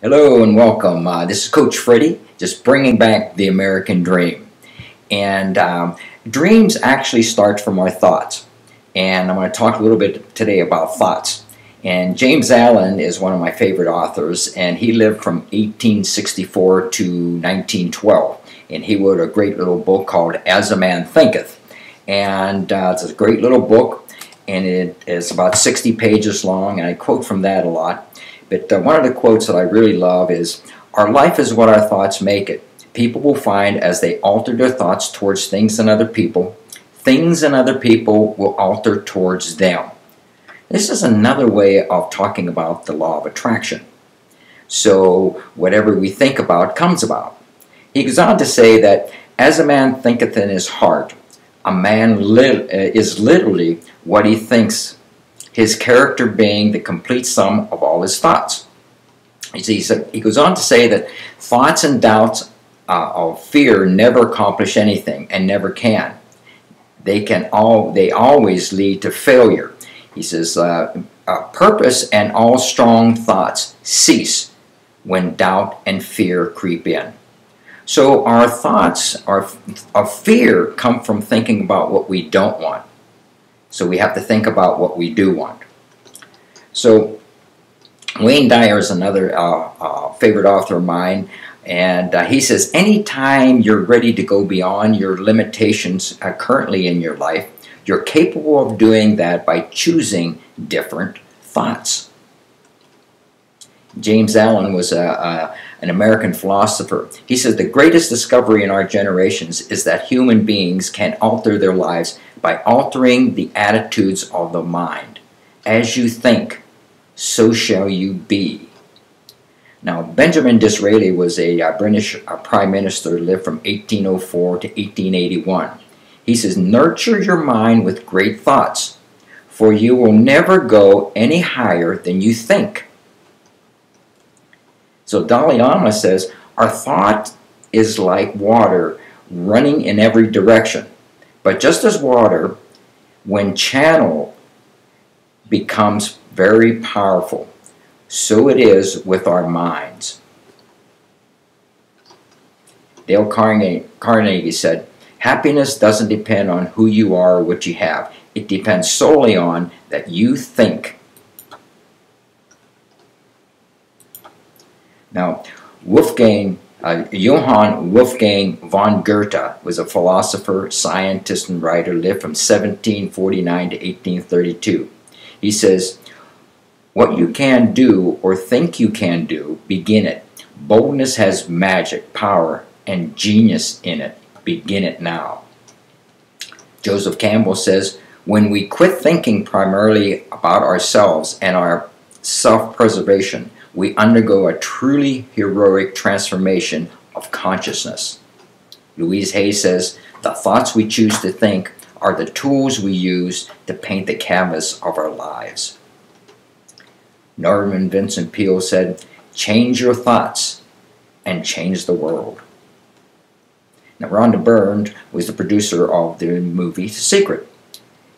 Hello and welcome. This is Coach Freddie, just bringing back the American dream. And dreams actually start from our thoughts. And I'm going to talk a little bit today about thoughts. And James Allen is one of my favorite authors, and he lived from 1864 to 1912. And he wrote a great little book called As a Man Thinketh. And it's a great little book, and it is about 60 pages long, and I quote from that a lot. But one of the quotes that I really love is, "Our life is what our thoughts make it. People will find as they alter their thoughts towards things and other people will alter towards them." This is another way of talking about the law of attraction. So whatever we think about comes about. He goes on to say that, "As a man thinketh in his heart, a man is literally what he thinks, his character being the complete sum of all his thoughts." He goes on to say that thoughts and doubts of fear never accomplish anything and never can. They always lead to failure. He says, "Purpose and all strong thoughts cease when doubt and fear creep in." So our thoughts of fear come from thinking about what we don't want. So we have to think about what we do want. So Wayne Dyer is another favorite author of mine, and he says, "Anytime you're ready to go beyond your limitations currently in your life, you're capable of doing that by choosing different thoughts." James Allen was an American philosopher. He says, "The greatest discovery in our generations is that human beings can alter their lives by altering the attitudes of the mind. As you think, so shall you be." Now, Benjamin Disraeli was a British Prime Minister, lived from 1804 to 1881. He says, "Nurture your mind with great thoughts, for you will never go any higher than you think." So Dalai Lama says, "Our thought is like water running in every direction. But just as water, when channeled, becomes very powerful, so it is with our minds." Dale Carnegie said, "Happiness doesn't depend on who you are or what you have. It depends solely on that you think." Now, Johann Wolfgang von Goethe was a philosopher, scientist, and writer, lived from 1749 to 1832. He says, "What you can do or think you can do, begin it. Boldness has magic, power, and genius in it. Begin it now." Joseph Campbell says, "When we quit thinking primarily about ourselves and our self-preservation, we undergo a truly heroic transformation of consciousness." Louise Hay says, "The thoughts we choose to think are the tools we use to paint the canvas of our lives." Norman Vincent Peale said, "Change your thoughts and change the world." Now, Rhonda Byrne was the producer of the movie The Secret.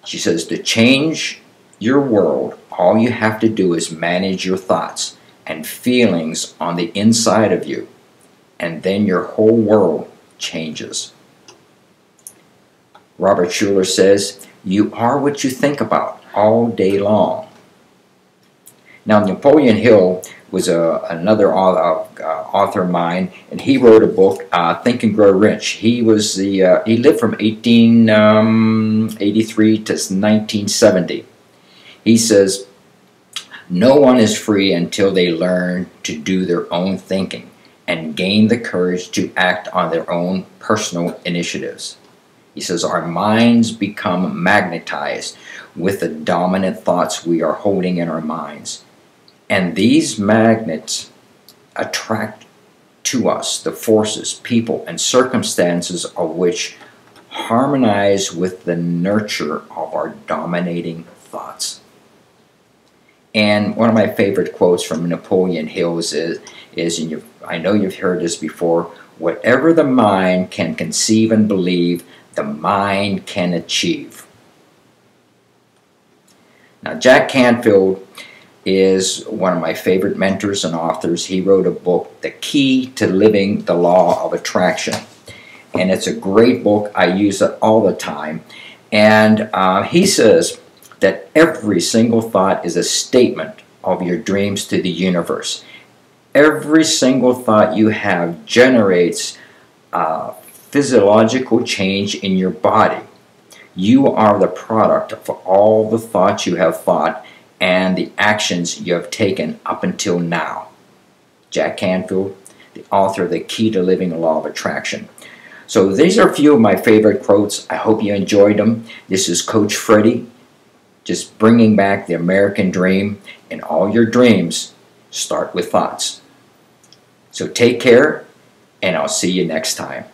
She says, "To change your world, all you have to do is manage your thoughts and feelings on the inside of you, and then your whole world changes." Robert Schuller says, "You are what you think about all day long." Now, Napoleon Hill was another author of mine, and he wrote a book, Think and Grow Rich. He lived from 1883 to 1970. He says, "No one is free until they learn to do their own thinking and gain the courage to act on their own personal initiatives." He says, "Our minds become magnetized with the dominant thoughts we are holding in our minds. And these magnets attract to us the forces, people, and circumstances of which harmonize with the nurture of our dominating thoughts." And one of my favorite quotes from Napoleon Hill is and I know you've heard this before, "Whatever the mind can conceive and believe, the mind can achieve." Now, Jack Canfield is one of my favorite mentors and authors. He wrote a book, The Key to Living the Law of Attraction. And it's a great book. I use it all the time. And he says that every single thought is a statement of your dreams to the universe. Every single thought you have generates physiological change in your body. You are the product of all the thoughts you have thought and the actions you have taken up until now. Jack Canfield, the author of The Key to Living the Law of Attraction. So these are a few of my favorite quotes. I hope you enjoyed them. This is Coach Freddie, just bringing back the American dream. And all your dreams start with thoughts. So take care, and I'll see you next time.